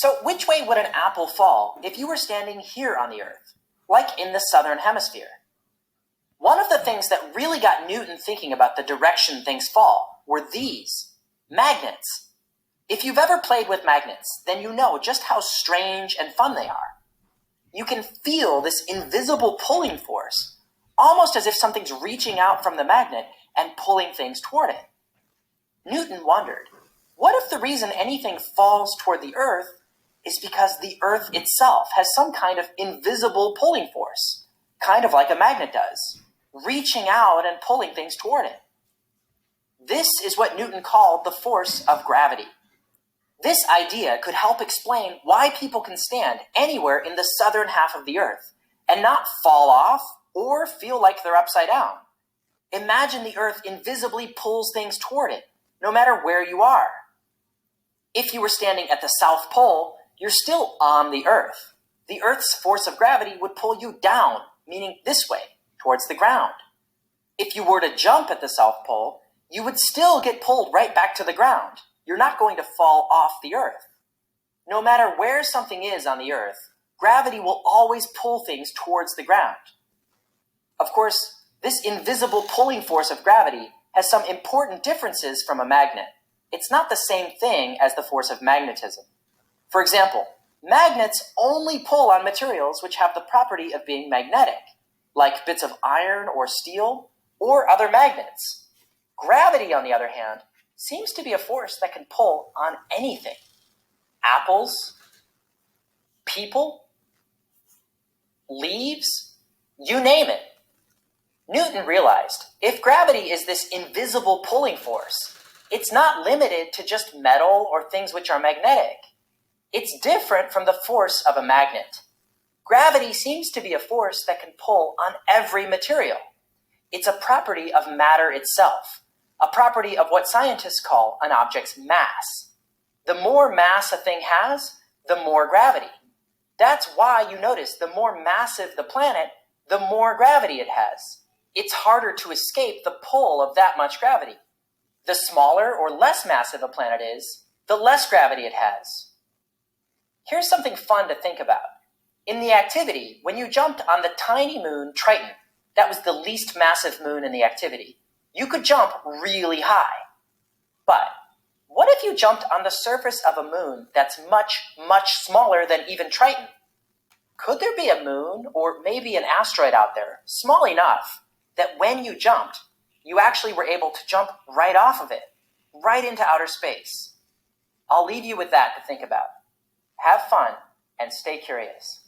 So which way would an apple fall if you were standing here on the Earth, like in the southern hemisphere? One of the things that really got Newton thinking about the direction things fall were these magnets. If you've ever played with magnets, then you know just how strange and fun they are. You can feel this invisible pulling force, almost as if something's reaching out from the magnet and pulling things toward it. Newton wondered, what if the reason anything falls toward the Earth is because the Earth itself has some kind of invisible pulling force, kind of like a magnet does, reaching out and pulling things toward it? This is what Newton called the force of gravity. This idea could help explain why people can stand anywhere in the southern half of the Earth and not fall off or feel like they're upside down. Imagine the Earth invisibly pulls things toward it, no matter where you are. If you were standing at the South Pole, you're still on the Earth. The Earth's force of gravity would pull you down, meaning this way, towards the ground. If you were to jump at the South Pole, you would still get pulled right back to the ground. You're not going to fall off the Earth. No matter where something is on the Earth, gravity will always pull things towards the ground. Of course, this invisible pulling force of gravity has some important differences from a magnet. It's not the same thing as the force of magnetism. For example, magnets only pull on materials which have the property of being magnetic, like bits of iron or steel, or other magnets. Gravity, on the other hand, seems to be a force that can pull on anything. Apples, people, leaves, you name it. Newton realized if gravity is this invisible pulling force, it's not limited to just metal or things which are magnetic. It's different from the force of a magnet. Gravity seems to be a force that can pull on every material. It's a property of matter itself, a property of what scientists call an object's mass. The more mass a thing has, the more gravity. That's why you notice the more massive the planet, the more gravity it has. It's harder to escape the pull of that much gravity. The smaller or less massive a planet is, the less gravity it has. Here's something fun to think about. In the activity, when you jumped on the tiny moon Triton, that was the least massive moon in the activity, you could jump really high. But what if you jumped on the surface of a moon that's much, much smaller than even Triton? Could there be a moon or maybe an asteroid out there, small enough, that when you jumped, you actually were able to jump right off of it, right into outer space? I'll leave you with that to think about. Have fun and stay curious.